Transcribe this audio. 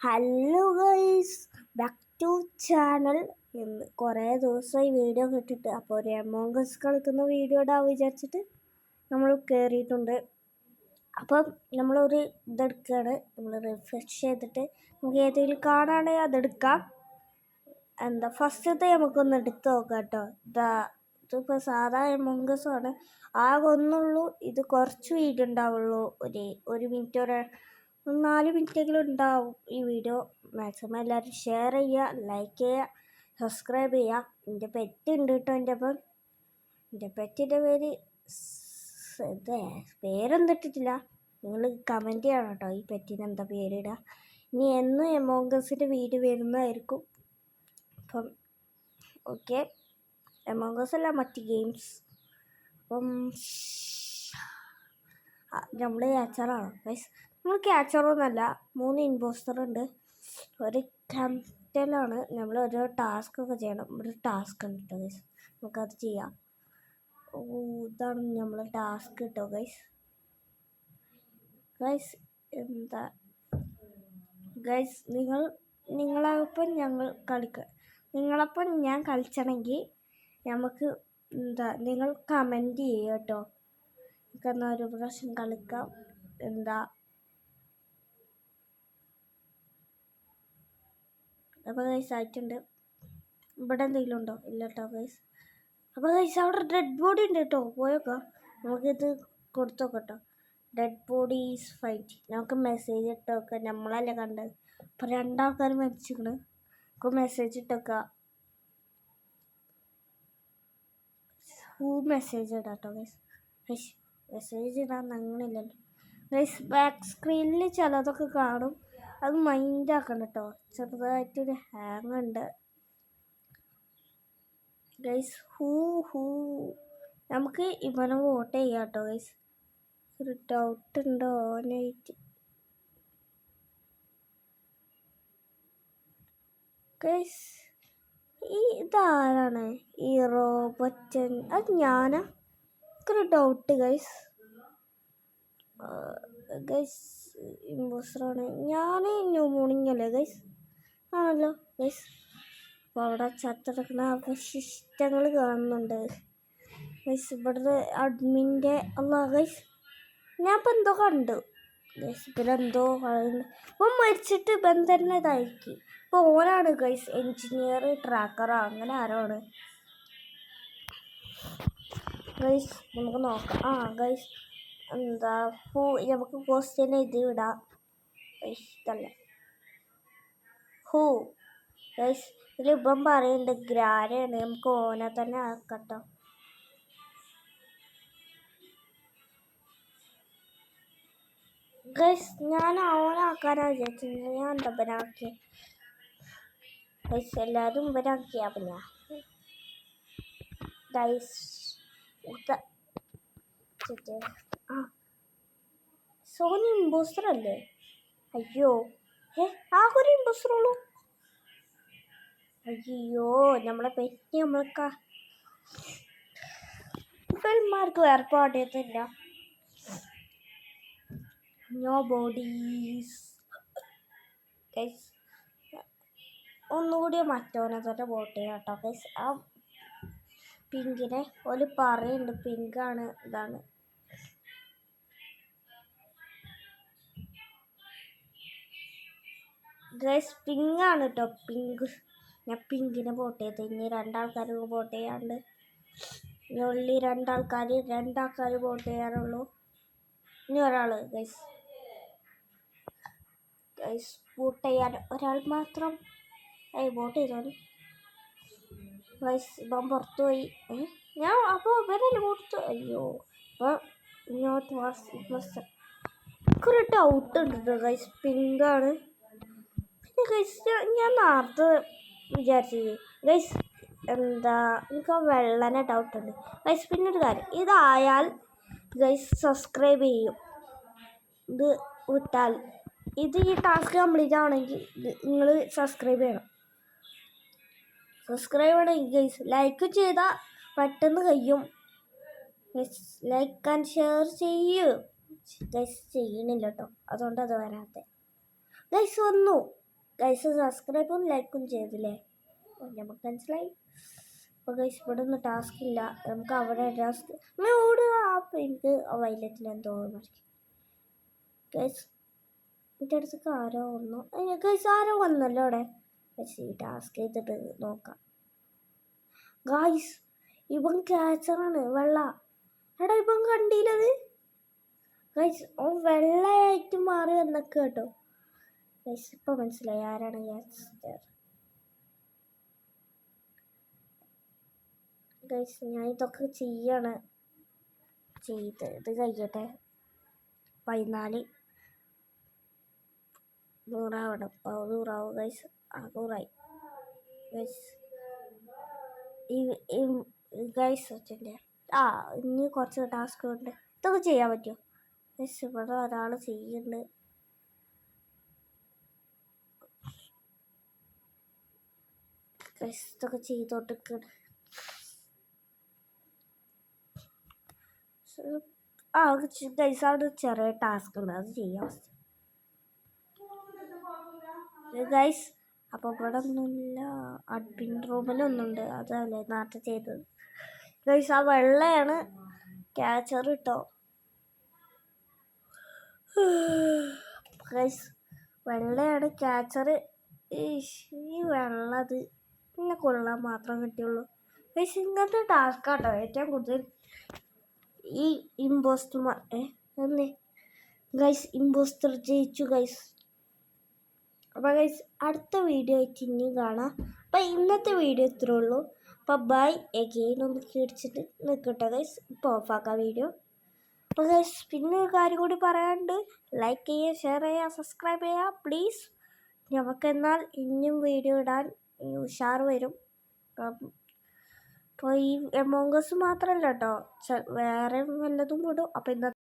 Hello guys, back to channel. ഇന്ന് കുറേ ദിവസമായി വീഡിയോ കിട്ടിയിട്ട്, അപ്പോൾ ഒരു അമോങ് അസ് കളിക്കുന്ന വീഡിയോ ഇടാൻ വിചാരിച്ചിട്ട് നമ്മൾ കയറിയിട്ടുണ്ട്. അപ്പം നമ്മളൊരു ഇതെടുക്കുകയാണ്. നമ്മൾ റിഫ്രഷ് ചെയ്തിട്ട് നമുക്ക് ഏതെങ്കിലും കാണുകയാണെങ്കിൽ അതെടുക്കാം. ഫസ്റ്റത്തെ നമുക്കൊന്ന് എടുത്ത് നോക്കാം കേട്ടോ. ഇതിപ്പോൾ സാധാ അമോങ് അസ് ആണ്. ആകെ ഒന്നുള്ളൂ. ഇത് കുറച്ച് വീഡിയോ ഉണ്ടാവുള്ളൂ. ഒരു മിനിറ്റ് 4 മിനിറ്റെങ്കിലും ഉണ്ടാവും ഈ വീഡിയോ. മാക്സിമം എല്ലാവരും ഷെയർ ചെയ്യുക, ലൈക്ക് ചെയ്യുക, സബ്സ്ക്രൈബ് ചെയ്യുക. എൻ്റെ പെറ്റ് ഉണ്ട് കേട്ടോ. എൻ്റെ പെറ്റിൻ്റെ പേരെന്തിട്ടിട്ടില്ല. നിങ്ങൾ കമൻറ്റ് ചെയ്യണം കേട്ടോ, ഈ പെറ്റിന് എന്താ പേരിടുക. ഇനി എന്നും അമോങ് അസിൻ്റെ വീഡിയോ വരുന്നതായിരിക്കും. അപ്പം ഓക്കെ, അമോങ് അസ് അല്ല, മറ്റ് ഗെയിംസ്. അപ്പം നമ്മൾ ക്യാച്ചറാണ് ഗൈസ്. നമ്മൾ ക്യാച്ചറൊന്നുമല്ല, 3 ഇമ്പോസ്റ്റർ ഉണ്ട്, ഒരു ക്യാപ്റ്റനാണ്. നമ്മൾ ഓരോ ടാസ്ക് ഒക്കെ ചെയ്യണം. ഒരു ടാസ്ക് ഉണ്ട് കേട്ടോ ഗൈസ്, നമുക്കത് ചെയ്യാം. ഇതാണ് നമ്മൾ ടാസ്ക് കേട്ടോ ഗൈസ്. ഗൈസ് നിങ്ങളൊപ്പം നിങ്ങളൊപ്പം ഞാൻ കളിച്ചണമെങ്കിൽ നമുക്ക് നിങ്ങൾ കമൻറ്റ് ചെയ്യുക കേട്ടോ. നമുക്കെന്നാൽ ഒരു പ്രാവശ്യം കളിക്കാം. അപ്പോൾ ഗൈസ് ആയിട്ടുണ്ട്. ഇവിടെ എന്തെങ്കിലും ഉണ്ടോ? ഇല്ല കേട്ടോ ഗൈസ്. അപ്പോൾ ഗൈസ് അവിടെ ഡെഡ് ബോഡി ഉണ്ട് കേട്ടോ, പോയേക്കാം. നമുക്കിത് കൊടുത്തു നോക്കാം കേട്ടോ. Dead bodies fight. നമുക്ക് മെസ്സേജ് ഇട്ടൊക്കെ, നമ്മളല്ലേ കണ്ടത്. അപ്പോൾ 2 ആൾക്കാർ മരിച്ചിരിക്കണ്. നമുക്ക് മെസ്സേജ് ഇട്ടൊക്കെ മെസ്സേജ് ഇടാം കേട്ടോ ഗൈസ്. മെസ്സേജ് ഇടാൻ അങ്ങനെയില്ലല്ലോ ഗൈസ്. ബാക്ക് സ്ക്രീനിൽ ചിലതൊക്കെ കാണും, അത് മൈൻഡ് ആക്കണം കേട്ടോ. ചെറുതായിട്ടൊരു ഹാങ് ഉണ്ട് ഗൈസ്. നമുക്ക് ഇവനെ വോട്ട് ചെയ്യാം കേട്ടോ ഗൈസ്. ഒരു ഡൗട്ട് ഉണ്ടോ ഓനായിട്ട് ഗൈസ്? ഇതാരാണ് ഈ റോബോറ്റൻ? അത് ഞാനാ? എനിക്കൊരു ഡൗട്ട് ഗൈസ്. ഇമ്പോസ്റ്ററാണ് ഞാൻ. ന്യൂ മോർണിംഗ് അല്ലേ ഗൈസ്? ആണല്ലോ ഗൈസ്. അപ്പോൾ അവിടെ ചത്തെടുക്കുന്ന അവശിഷ്ടങ്ങൾ കാണുന്നുണ്ട് ഗൈസ്. ഇവിടുത്തെ അഡ്മിൻ്റെ ഗൈസ്, ഞാൻ ഇപ്പം എന്തോ കണ്ടു ഗൈസ്. ഇവരെന്തോ പറയുന്നു. ഇപ്പം മരിച്ചിട്ട് ഇപ്പം തന്നെ ഇതായിരിക്കും. ഇപ്പോൾ ഓനാണ് ഗൈസ് എൻജിനീയർ, ട്രാക്കറോ അങ്ങനെ ആരോ ആണ് ഗൈസ്. നമുക്ക് നോക്കാം. ഗൈസ് നമുക്ക് ക്വസ്റ്റ്യൻ ഇത് വിടാം. ഇതല്ല ഗൈസ്. ഇതിലിപ്പം പറയുന്നുണ്ട് ഗ്രാരയാണ്. നമുക്ക് ഓനെ തന്നെ ആക്കട്ടോ ഗൈസ്. ഞാൻ ഓനാക്കാനാണ് വിചാരിച്ചത്. ഞാൻ എന്താ ഇവനാക്കിയ ഗൈസ്? എല്ലാവരും ഇവനാക്കിയാ പിന്നെ ഗൈസ്. സോനി ഇമ്പോസ്റ്റർ അല്ലേ? അയ്യോ, ആകെ ഒരു ഇമ്പോസ്റ്റർ ഉള്ളൂ. അയ്യോ, നമ്മളെ പെറ്റി ഇവന്മാർക്ക് വേറെ പാടിയതില്ല. No bodies guys. ഒന്നുകൂടി മറ്റോനെ തന്നെ വോട്ട് ചെയ്യാം കേട്ടോ ഗൈസ്. ആ പിങ്കിനെ ഒരു പറയുന്നുണ്ട്, പിങ്കാണ്. ഇതാണ് ഗൈസ്, പിങ്കാണ് കേട്ടോ, പിങ്ക്. ഞാൻ പിങ്കിനെ വോട്ട് ചെയ്ത്. ഇനി 2 ആൾക്കാർ വോട്ട് ചെയ്യാണ്ട്. ഇനി ഉള്ളി 2 ആൾക്കാർ വോട്ട് ചെയ്യാനുള്ളൂ. ഇനി ഒരാൾ ഗൈസ് വോട്ട് ചെയ്യാൻ ഒരാൾ മാത്രം. വോട്ട് ചെയ്തോളൂ ഗൈസ്. ഇപ്പം പുറത്തു പോയി. ഞാൻ അപ്പോൾ ഇവരല്ലേ കൊടുത്തു. അയ്യോ, അപ്പോൾ എനിക്കൊരു ഡൗട്ട് ഉണ്ട് കേട്ടോ ഗൈസ്. പിങ്കാണ്. പിന്നെ ഗൈസ് ഞാൻ നേരത്തെ വിചാരിച്ചത് ഗൈസ്, എനിക്ക് ആ വെള്ളനെ ഡൗട്ടുണ്ട് ഗൈസ്. പിന്നെ ഒരു കാര്യം, ഇതായാൽ ഗൈസ് സബ്സ്ക്രൈബ് ചെയ്യും. ഇത് വിട്ടാൽ ഈ ടാസ്ക് കംപ്ലീറ്റ് ആവണമെങ്കിൽ നിങ്ങൾ സബ്സ്ക്രൈബ് ചെയ്യണം. ഗൈസ് ലൈക്ക് ചെയ്താൽ പെട്ടെന്ന് കഴിയും. ലൈക്ക് ആൻഡ് ഷെയർ ചെയ്യൂ ഗൈസ്. ചെയ്യണില്ല കേട്ടോ, അതുകൊണ്ട് അത് വരാത്തെ ഗൈസ്. വന്നു ഗൈസ് സബ്സ്ക്രൈബും ലൈക്കും ചെയ്തില്ലേ? നമുക്ക് മനസ്സിലായി. അപ്പോൾ ഗൈസ് ഇവിടെ ഒന്നും ടാസ്ക് ഇല്ല, നമുക്ക് അവിടെ ടാസ്ക് ഓടുക. അപ്പോൾ എനിക്ക് വൈലറ്റിൽ എന്തോ ഗൈസ് എൻ്റെ അടുത്തേക്ക് ആരോ വന്നു. ഗൈസ് ആരോ വന്നല്ലോ അവിടെ. പക്ഷേ ഈ ടാസ്ക് ചെയ്തിട്ട് നോക്കാം. ഗൈസ് ഇവൻ ക്യാച്ചറാണ്, വെള്ള. എടാ ഇപ്പം കണ്ടില്ലത് ഗൈസ്, ഓൻ വെള്ളയായിട്ട് മാറി എന്നൊക്കെ കേട്ടോ ഗൈസ്. ഇപ്പം മനസ്സിലായി ആരാണ് ക്യാച്ചർ. ഗൈസ് ഞാൻ ഇതൊക്കെ ചെയ്യാണ്, ചെയ്ത് ഇത് കഴിയട്ടെ. 14 100 100 ഗൈസ്. 100 ഗൈസ്. ഗൈസ് വെച്ചിൻ്റെ ഇനി കുറച്ച് ടാസ്ക് ഉണ്ട്. ഇതൊക്കെ ചെയ്യാൻ പറ്റുമോ ഗൈസ്? ഇവിടെ ഒരാൾ ചെയ്യുന്നുണ്ട്. ഗൈസ് ഇതൊക്കെ ചെയ്തോട്ടിരിക്കുകയാണ്. ഗൈസ് അവിടെ ചെറിയ ടാസ്ക് ഉണ്ട്, അത് ചെയ്യാം ഗൈസ്. അപ്പോൾ ഇവിടെ ഒന്നുമില്ല, അഡ്മിൻ റൂമിലൊന്നുണ്ട്, അതല്ലേ നേരത്തെ ചെയ്തത് ഗൈസ്. ആ വെള്ളയാണ് ക്യാച്ചർ കിട്ടോ ഗൈസ്, വെള്ളയാണ് ക്യാച്ചർ. ഈ വെള്ളത് പിന്നെ കൊള്ളാൻ മാത്രം കിട്ടിയുള്ളൂ ഗൈസ്. ഇങ്ങനത്തെ ടാസ്ക് ആട്ടോ ഏറ്റവും കൂടുതൽ ഈ ഇമ്പോസ്റ്റർമാർ എന്നേ ഗൈസ്. ഇമ്പോസ്റ്റർ ജയിച്ചു ഗൈസ്. അപ്പോൾ ഗൈസ് അടുത്ത വീഡിയോ ആയിട്ട് ഇനിയും കാണാം. അപ്പോൾ ഇന്നത്തെ വീഡിയോ ഇത്രേ ഉള്ളൂ. അപ്പോൾ ബൈ എഗെയിൻ. ഒന്ന് കിടിച്ചിട്ട് നിൽക്കട്ടെ ഗൈസ്, ഇപ്പോൾ ഓഫാക്കാം വീഡിയോ. അപ്പോൾ ഗൈസ് പിന്നെ ഒരു കാര്യം കൂടി പറയാനുണ്ട്, ലൈക്ക് ചെയ്യുക, ഷെയർ ചെയ്യുക, സബ്സ്ക്രൈബ് ചെയ്യുക പ്ലീസ്. നമുക്കെന്നാൽ ഇനിയും വീഡിയോ ഇടാൻ ഉഷാർ വരും. അപ്പോൾ ഈ എമോങ് അസ് മാത്രമല്ല കേട്ടോ, വേറെ വല്ലതും ഇടും. അപ്പോൾ ഇന്നത്തെ